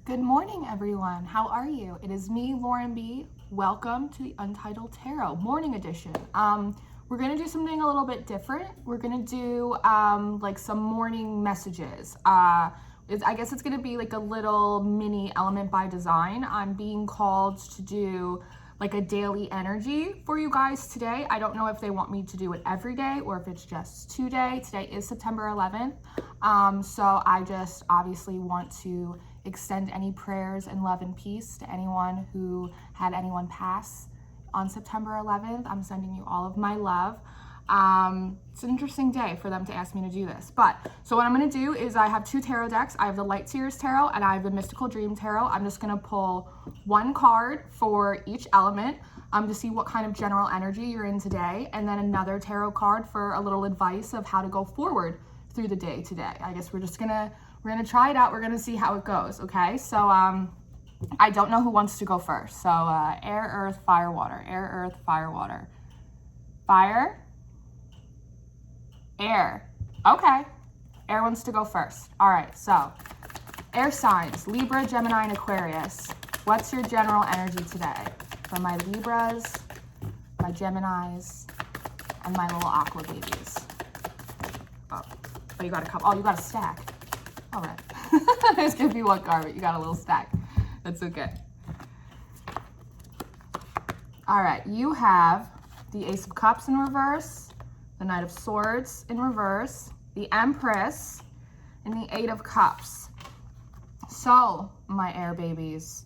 Good morning, everyone. How are you? It is me, Lauren B. Welcome to the Untitled Tarot Morning Edition. We're going to do something a little bit different. We're going to do like some morning messages. I guess it's going to be like a little mini element by design. I'm being called to do like a daily energy for you guys today. I don't know if they want me to do it every day or if it's just today. Today is September 11th. So I just obviously want to extend any prayers and love and peace to anyone who had anyone pass on September 11th. I'm sending you all of my love. It's an interesting day for them to ask me to do this. So what I'm going to do is I have two tarot decks. I have the Light Seers Tarot and I have the Mystical Dream Tarot. I'm just going to pull one card for each element to see what kind of general energy you're in today, and then another tarot card for a little advice of how to go forward through the day today. I guess we're gonna try it out. We're gonna see how it goes, okay? So I don't know who wants to go first. So air, earth, fire, water. Air, earth, fire, water. Fire. Air. Okay. Air wants to go first. All right, so air signs, Libra, Gemini, and Aquarius. What's your general energy today? For my Libras, my Geminis, and my little aqua babies. Oh, you got a couple. Oh, you got a stack. All right. I just give you one card, but you got a little stack. That's okay. All right. You have the Ace of Cups in reverse, the Knight of Swords in reverse, the Empress, and the Eight of Cups. So, my air babies,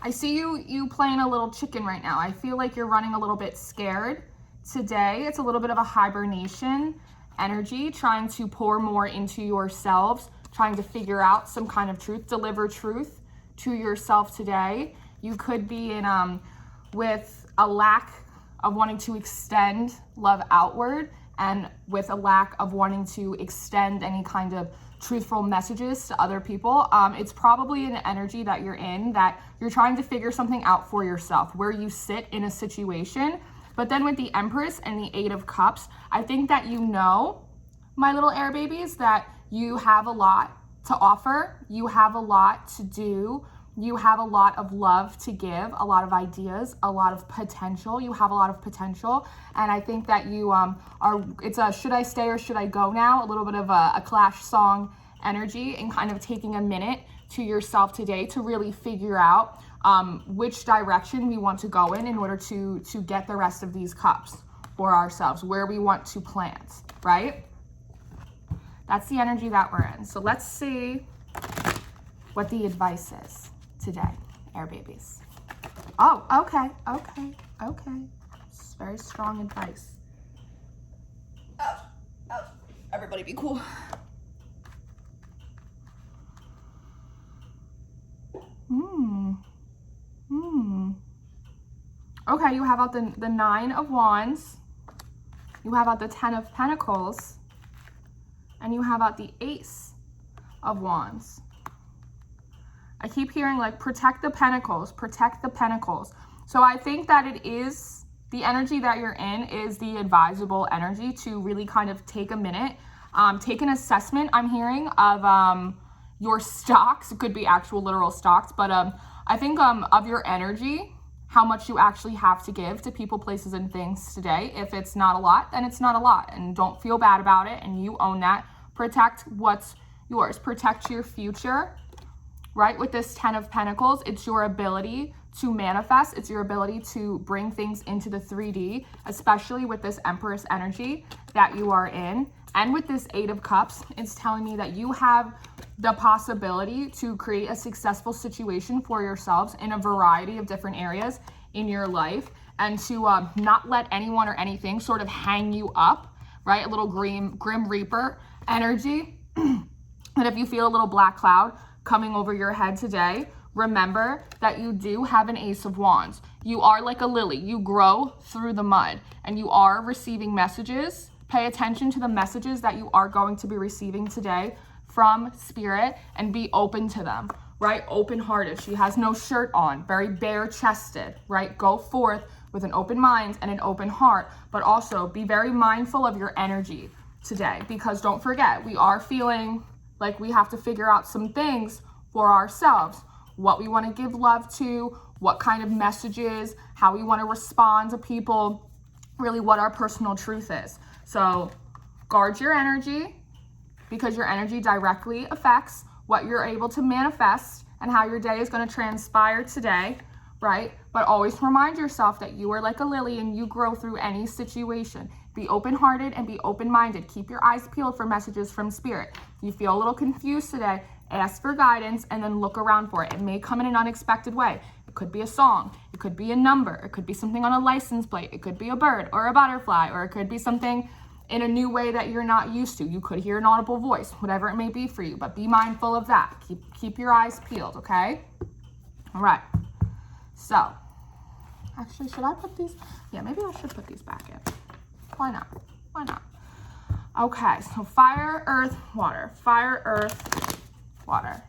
I see you playing a little chicken right now. I feel like you're running a little bit scared today. It's a little bit of a hibernation energy, trying to pour more into yourselves, trying to figure out some kind of truth, deliver truth to yourself today. You could be in with a lack of wanting to extend love outward, and with a lack of wanting to extend any kind of truthful messages to other people. It's probably an energy that you're in, that you're trying to figure something out for yourself, where you sit in a situation. But then with the Empress and the Eight of Cups, I think that you know, my little air babies, that you have a lot to offer. You have a lot to do. You have a lot of love to give, a lot of ideas, a lot of potential. You have a lot of potential. And I think that you it's a should I stay or should I go now? A little bit of a Clash song energy, and kind of taking a minute to yourself today to really figure out which direction we want to go in order to get the rest of these cups for ourselves, where we want to plant, right? That's the energy that we're in. So let's see what the advice is today, air babies. Oh, okay. It's very strong advice. Oh, everybody be cool. Okay, you have out the Nine of Wands, you have out the Ten of Pentacles, and you have out the Ace of Wands. I keep hearing like protect the pentacles, protect the pentacles. So I think that it is the energy that you're in is the advisable energy to really kind of take a minute, take an assessment, I'm hearing, of your stocks. It could be actual literal stocks, but I think of your energy, how much you actually have to give to people, places, and things today. If it's not a lot, then it's not a lot, and don't feel bad about it, and you own that. Protect what's yours. Protect your future, right? With this Ten of Pentacles, it's your ability to manifest. It's your ability to bring things into the 3D, especially with this Empress energy that you are in. And with this Eight of Cups, it's telling me that you have the possibility to create a successful situation for yourselves in a variety of different areas in your life, and to not let anyone or anything sort of hang you up, right? A little Grim Reaper energy. And if you feel a little black cloud coming over your head today, remember that you do have an Ace of Wands. You are like a lily. You grow through the mud, and you are receiving messages. Pay attention to the messages that you are going to be receiving today from Spirit, and be open to them, right? Open-hearted. She has no shirt on, very bare-chested, right? Go forth with an open mind and an open heart, but also be very mindful of your energy today, because don't forget, we are feeling Like we have to figure out some things for ourselves, what we want to give love to, what kind of messages, how we want to respond to people, really what our personal truth is. So guard your energy, because your energy directly affects what you're able to manifest and how your day is going to transpire today, right? But always remind yourself that you are like a lily and you grow through any situation. Be open-hearted and be open-minded. Keep your eyes peeled for messages from spirit. If you feel a little confused today, ask for guidance and then look around for it. It may come in an unexpected way. It could be a song. It could be a number. It could be something on a license plate. It could be a bird or a butterfly, or it could be something in a new way that you're not used to. You could hear an audible voice, whatever it may be for you, but be mindful of that. Keep your eyes peeled, okay? All right. So, actually, should I put these? Yeah, maybe I should put these back in. Why not? Why not? Okay, so fire, earth, water. Fire, earth, water.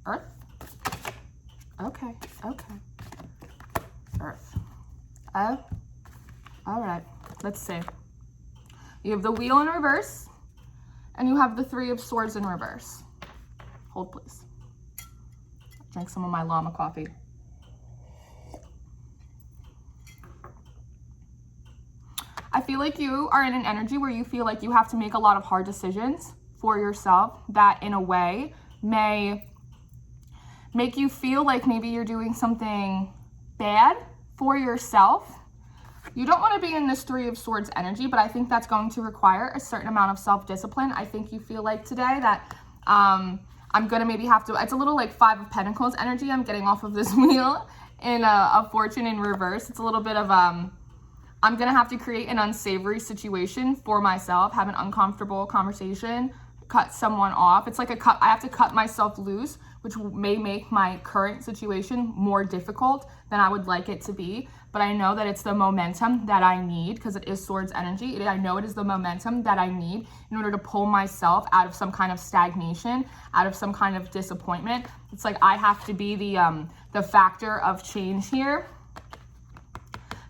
Earth? Okay, okay. Earth. Oh, all right. Let's see. You have the wheel in reverse, and you have the 3 of swords in reverse. Hold, please. Drink some of my llama coffee. I feel like you are in an energy where you feel like you have to make a lot of hard decisions for yourself that in a way may make you feel like maybe you're doing something bad for yourself. You don't want to be in this 3 of swords energy, but I think that's going to require a certain amount of self-discipline. I think you feel like today that I'm going to maybe have to, it's a little like 5 of Pentacles energy I'm getting off of this wheel in a fortune in reverse. It's a little bit of, I'm going to have to create an unsavory situation for myself, have an uncomfortable conversation, cut someone off. It's like I have to cut myself loose, which may make my current situation more difficult than I would like it to be. But I know that it's the momentum that I need, because it is swords energy. I know it is the momentum that I need in order to pull myself out of some kind of stagnation, out of some kind of disappointment. It's like I have to be the factor of change here.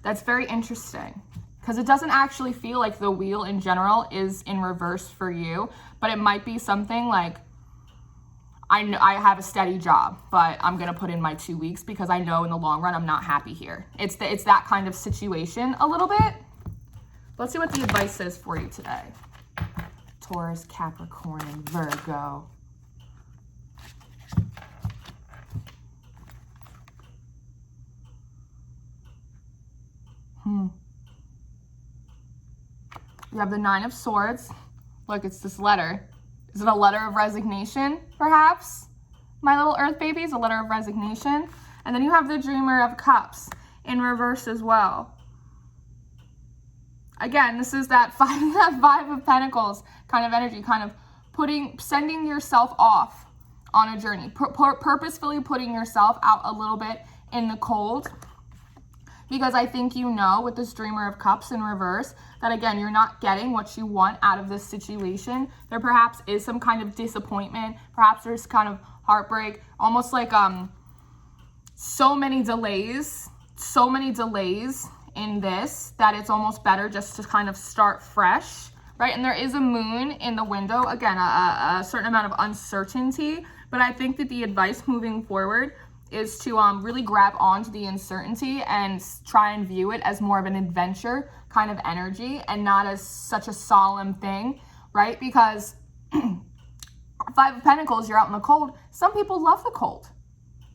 That's very interesting, because it doesn't actually feel like the wheel in general is in reverse for you, but it might be something like, I know I have a steady job, but I'm going to put in my 2 weeks because I know in the long run I'm not happy here. It's that kind of situation a little bit. Let's see what the advice is for you today. Taurus, Capricorn, and Virgo. You have the 9 of Swords. Look, it's this letter. Is it a letter of resignation, perhaps? My little earth babies, a letter of resignation. And then you have the Dreamer of Cups in reverse as well. Again, this is that 5 of Pentacles kind of energy, kind of sending yourself off on a journey, purposefully putting yourself out a little bit in the cold. Because I think you know, with this Dreamer of Cups in reverse, that again, you're not getting what you want out of this situation. There perhaps is some kind of disappointment. Perhaps there's kind of heartbreak, almost like so many delays in this that it's almost better just to kind of start fresh, right? And there is a moon in the window. Again, a certain amount of uncertainty, but I think that the advice moving forward is to really grab onto the uncertainty and try and view it as more of an adventure kind of energy and not as such a solemn thing, right? Because 5 of Pentacles, you're out in the cold. Some people love the cold.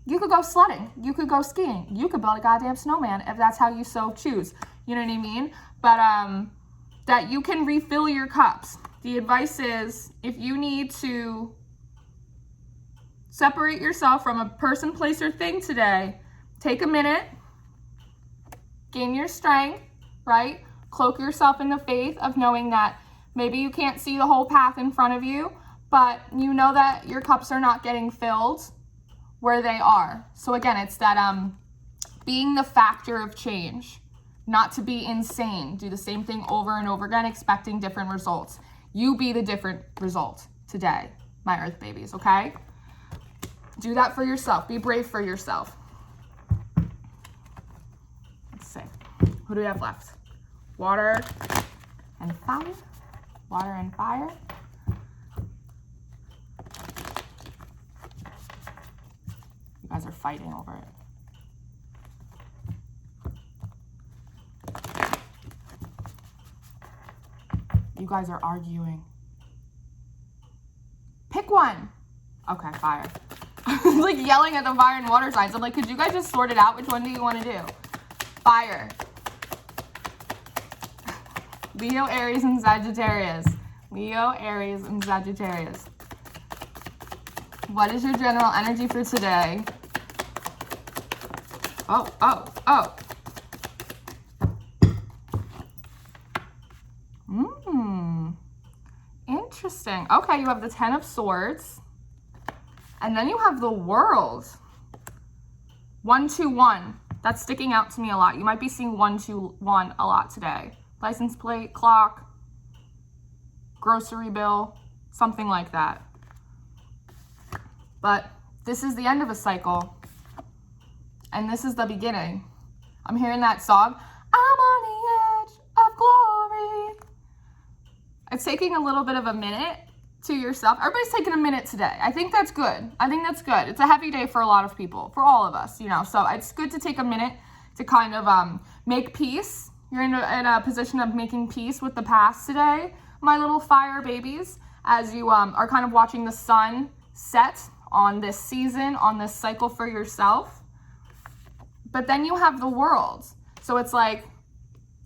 You could go sledding. You could go skiing. You could build a goddamn snowman if that's how you so choose. You know what I mean? But that you can refill your cups. The advice is, if you need to separate yourself from a person, place, or thing today, take a minute, gain your strength, right? Cloak yourself in the faith of knowing that maybe you can't see the whole path in front of you, but you know that your cups are not getting filled where they are. So again, it's that being the factor of change, not to be insane. Do the same thing over and over again, expecting different results. You be the different result today, my earth babies, okay? Do that for yourself. Be brave for yourself. Let's see. Who do we have left? Water and fire. Water and fire. guys are fighting over it. You guys are arguing. Pick one. Okay, fire. Like yelling at the fire and water signs. I'm like, could you guys just sort it out? Which one do you want to do? Fire. Leo, Aries, and Sagittarius. Leo, Aries, and Sagittarius. What is your general energy for today? Oh. Interesting. Okay, you have the 10 of Swords. And then you have the World. 121. That's sticking out to me a lot. You might be seeing 121 a lot today. License plate, clock, grocery bill, something like that. But this is the end of a cycle. And this is the beginning. I'm hearing that song. I'm on the edge of glory. It's taking a little bit of a minute to yourself. Everybody's taking a minute today. I think that's good. It's a heavy day for a lot of people, for all of us, you know. So it's good to take a minute to kind of make peace. You're in a position of making peace with the past today, my little fire babies, as you are kind of watching the sun set on this season, on this cycle for yourself. But then you have the World. So it's like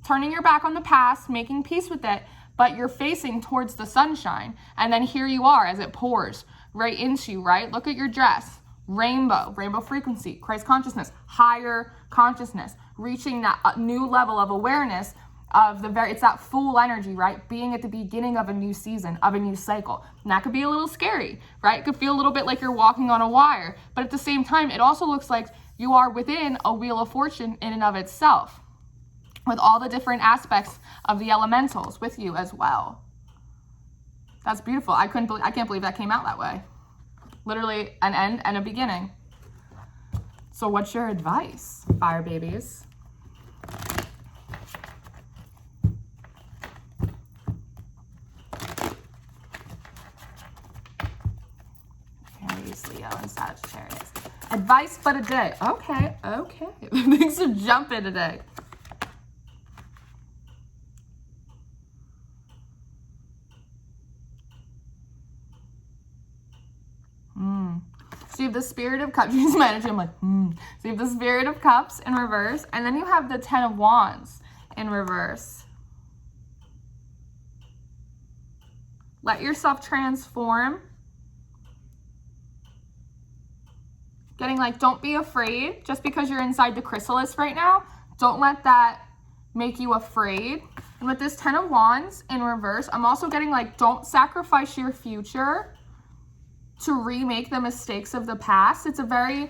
turning your back on the past, making peace with it, but you're facing towards the sunshine. And then here you are as it pours right into you, right? Look at your dress. Rainbow frequency, Christ consciousness, higher consciousness, reaching that new level of awareness of it's that full energy, right? Being at the beginning of a new season, of a new cycle. And that could be a little scary, right? It could feel a little bit like you're walking on a wire, but at the same time, it also looks like you are within a wheel of fortune in and of itself, with all the different aspects of the elementals with you as well. That's beautiful. I can't believe that came out that way. Literally an end and a beginning. So what's your advice, fire babies? Aries, Leo, and Sagittarius. Advice but a day. Okay. Things are jumping today. So you have the Spirit of Cups. Use my energy. I'm like, So you have the Spirit of Cups in reverse. And then you have the 10 of Wands in reverse. Let yourself transform. Getting like, don't be afraid. Just because you're inside the chrysalis right now, don't let that make you afraid. And with this 10 of Wands in reverse, I'm also getting like, don't sacrifice your future to remake the mistakes of the past. The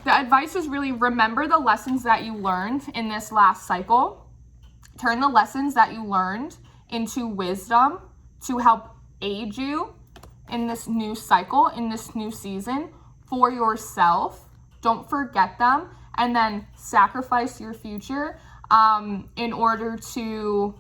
advice is really remember the lessons that you learned in this last cycle. Turn the lessons that you learned into wisdom to help aid you in this new cycle, in this new season for yourself. Don't forget them, and then sacrifice your future in order to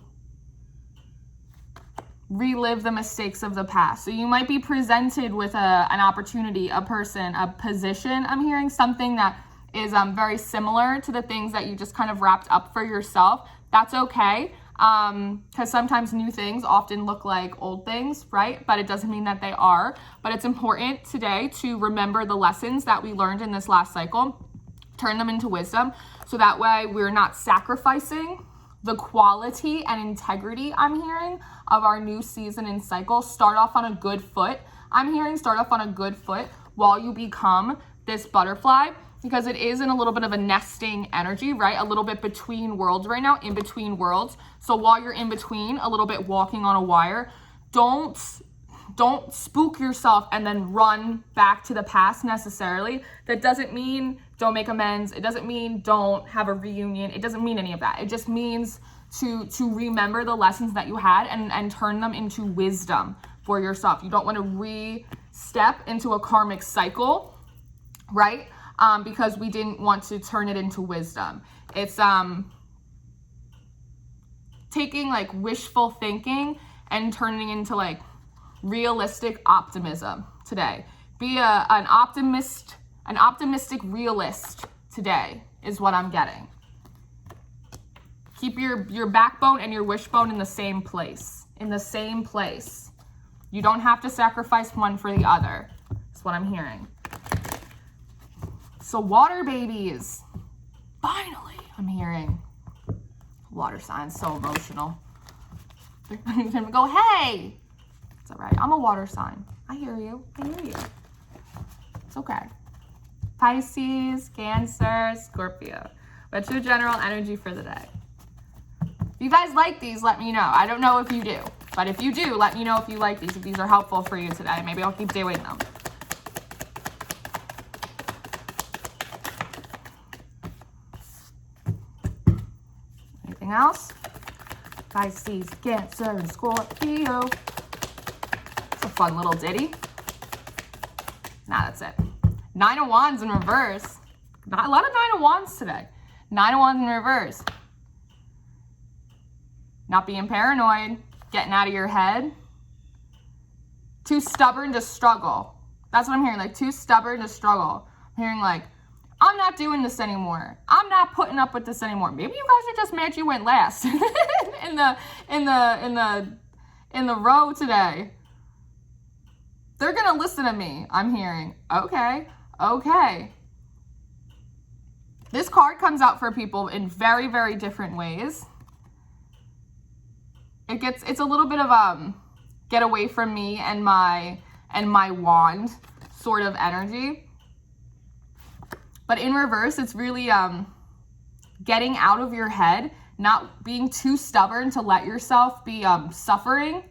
relive the mistakes of the past. So you might be presented with an opportunity, a person, a position. I'm hearing something that is very similar to the things that you just kind of wrapped up for yourself. That's okay, because sometimes new things often look like old things, right? But it doesn't mean that they are. But it's important today to remember the lessons that we learned in this last cycle, turn them into wisdom, so that way we're not sacrificing the quality and integrity, I'm hearing, of our new season and cycle. Start off on a good foot. I'm hearing start off on a good foot while you become this butterfly, because it is in a little bit of a nesting energy, right? A little bit between worlds right now, in between worlds. So while you're in between, a little bit walking on a wire, don't spook yourself and then run back to the past necessarily. That doesn't mean don't make amends. It doesn't mean don't have a reunion. It doesn't mean any of that. It just means to remember the lessons that you had and turn them into wisdom for yourself. You don't want to re-step into a karmic cycle, right? Because we didn't want to turn it into wisdom. It's taking like wishful thinking and turning into like realistic optimism today. Be an optimist An optimistic realist today is what I'm getting. Keep your backbone and your wishbone in the same place. In the same place. You don't have to sacrifice one for the other. That's what I'm hearing. So water babies. Finally, I'm hearing. Water signs, so emotional. They're gonna go, hey! It's all right. I'm a water sign. I hear you. I hear you. It's okay. Pisces, Cancer, Scorpio. What's your general energy for the day? If you guys like these, let me know. I don't know if you do. But if you do, let me know if you like these. If these are helpful for you today. Maybe I'll keep doing them. Anything else? Pisces, Cancer, and Scorpio. It's a fun little ditty. Nah, that's it. 9 of Wands in reverse. Not a lot of 9 of Wands today. 9 of Wands in reverse. Not being paranoid. Getting out of your head. Too stubborn to struggle. That's what I'm hearing. Like, too stubborn to struggle. I'm hearing like, I'm not doing this anymore. I'm not putting up with this anymore. Maybe you guys are just mad you went last in the row today. They're gonna listen to me. I'm hearing. Okay. Okay. This card comes out for people in very, very different ways. It's a little bit of get away from me and my wand sort of energy. But in reverse, it's really getting out of your head, not being too stubborn to let yourself be suffering,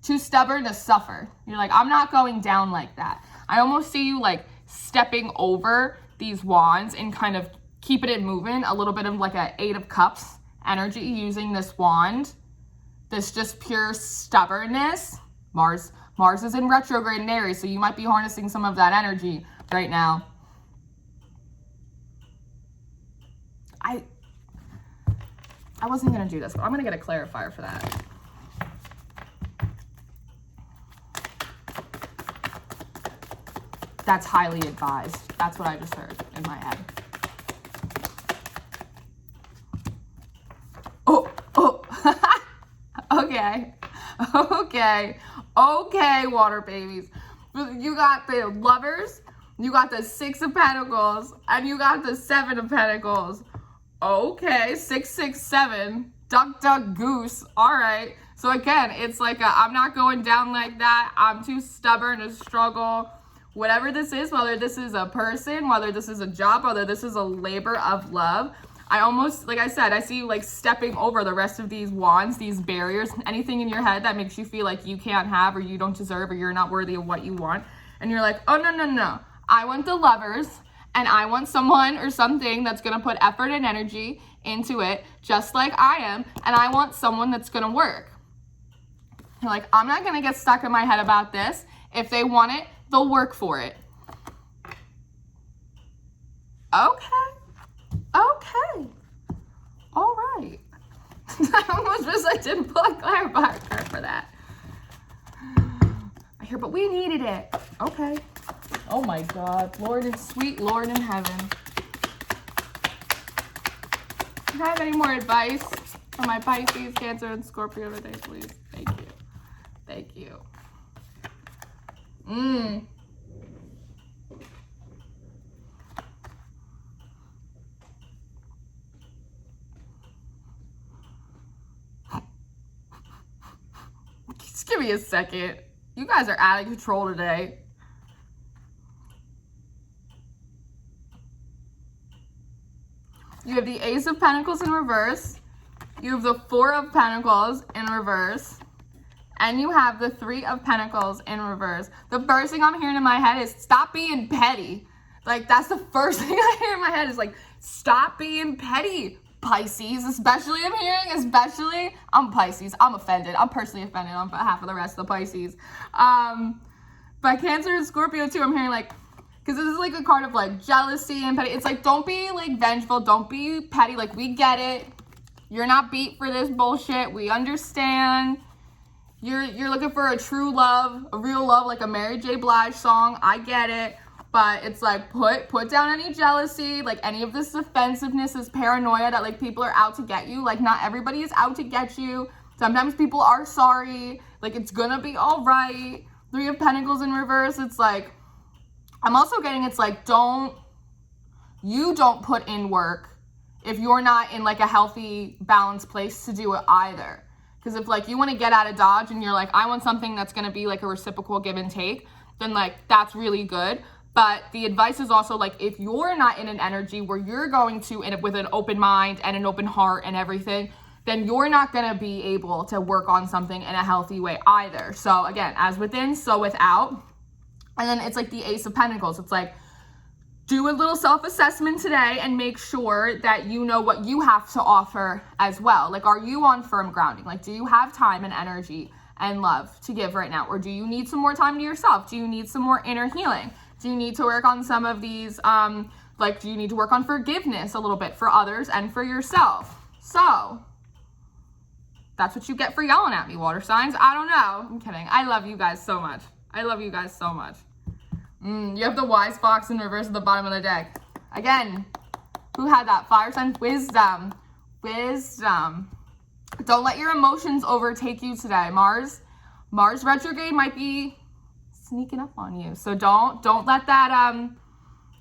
too stubborn to suffer. You're like, I'm not going down like that. I almost see you like stepping over these wands and kind of keeping it moving, a little bit of like a 8 of Cups energy using this wand. This just pure stubbornness. Mars is in retrograde in Aries, so you might be harnessing some of that energy right now. I wasn't going to do this, but I'm going to get a clarifier for that. That's highly advised. That's what I just heard in my head. Oh. Okay, water babies. You got the Lovers, you got the 6 of Pentacles, and you got the 7 of Pentacles. Okay, 667, duck, goose. All right. So again, it's like I'm not going down like that. I'm too stubborn to struggle. Whatever this is, whether this is a person, whether this is a job, whether this is a labor of love, I almost, like I said, I see you like stepping over the rest of these wands, these barriers, anything in your head that makes you feel like you can't have or you don't deserve or you're not worthy of what you want. And you're like, oh, no. I want the Lovers and I want someone or something that's going to put effort and energy into it just like I am. And I want someone that's going to work. You're like, I'm not going to get stuck in my head about this. If they want it, they'll work for it. Okay. All right. I almost wish I didn't pull a clarifier card for that. I hear, but we needed it. Okay. Oh my God. Sweet Lord in heaven. Do you have any more advice for my Pisces, Cancer, and Scorpio today, please? Thank you. Just give me a second. You guys are out of control today. You have the Ace of Pentacles in reverse. You have the 4 of Pentacles in reverse. And you have the 3 of Pentacles in reverse. The first thing I'm hearing in my head is stop being petty. Like, that's the first thing I hear in my head is like, stop being petty, Pisces. I'm Pisces. I'm offended. I'm personally offended on behalf of the rest of the Pisces. But Cancer and Scorpio too, I'm hearing like, because this is like a card of like jealousy and petty. It's like, don't be like vengeful. Don't be petty. Like, we get it. You're not beat for this bullshit. We understand. You're looking for a true love, a real love, like a Mary J. Blige song. I get it. but it's like put down any jealousy, like any of this defensiveness, this paranoia that like people are out to get you. Like not everybody is out to get you. Sometimes people are sorry. Like it's gonna be all right. 3 of Pentacles in reverse. It's like, I'm also getting, it's like, don't put in work if you're not in like a healthy, balanced place to do it either. Because if like you want to get out of Dodge and you're like, I want something that's going to be like a reciprocal give and take, then like that's really good. But the advice is also like, if you're not in an energy where you're going to end up with an open mind and an open heart and everything, then you're not going to be able to work on something in a healthy way either. So again, as within, so without. And then it's like the Ace of Pentacles. It's like, do a little self-assessment today and make sure that you know what you have to offer as well. Like, are you on firm grounding? Like, do you have time and energy and love to give right now? Or do you need some more time to yourself? Do you need some more inner healing? Do you need to work on some of these, like, do you need to work on forgiveness a little bit for others and for yourself? So that's what you get for yelling at me, water signs. I don't know. I'm kidding. I love you guys so much. I love you guys so much. You have the Wise Fox in reverse at the bottom of the deck. Again, who had that? Fire sign, wisdom. Wisdom. Don't let your emotions overtake you today. Mars retrograde might be sneaking up on you. So don't let that,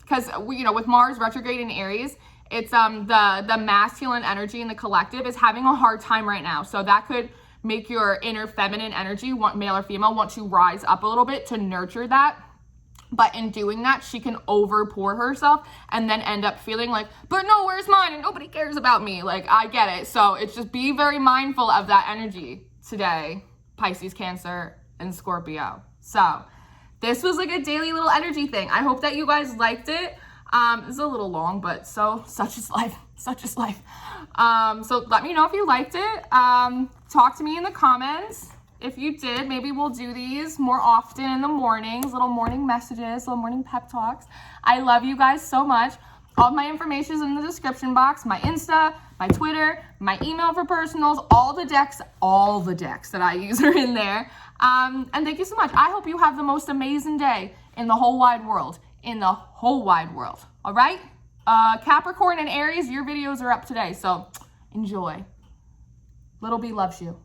because with Mars retrograde in Aries, it's the masculine energy in the collective is having a hard time right now. So that could make your inner feminine energy, male or female, want to rise up a little bit to nurture that. But in doing that, she can overpour herself and then end up feeling like, but no, where's mine? And nobody cares about me. Like, I get it. So it's just be very mindful of that energy today, Pisces, Cancer, and Scorpio. So this was like a daily little energy thing. I hope that you guys liked it. It's a little long, but such is life. Such is life. So let me know if you liked it. Talk to me in the comments. If you did, maybe we'll do these more often in the mornings, little morning messages, little morning pep talks. I love you guys so much. All of my information is in the description box, my Insta, my Twitter, my email for personals, all the decks that I use are in there. And thank you so much. I hope you have the most amazing day in the whole wide world. All right? Capricorn and Aries, your videos are up today, so enjoy. Little B loves you.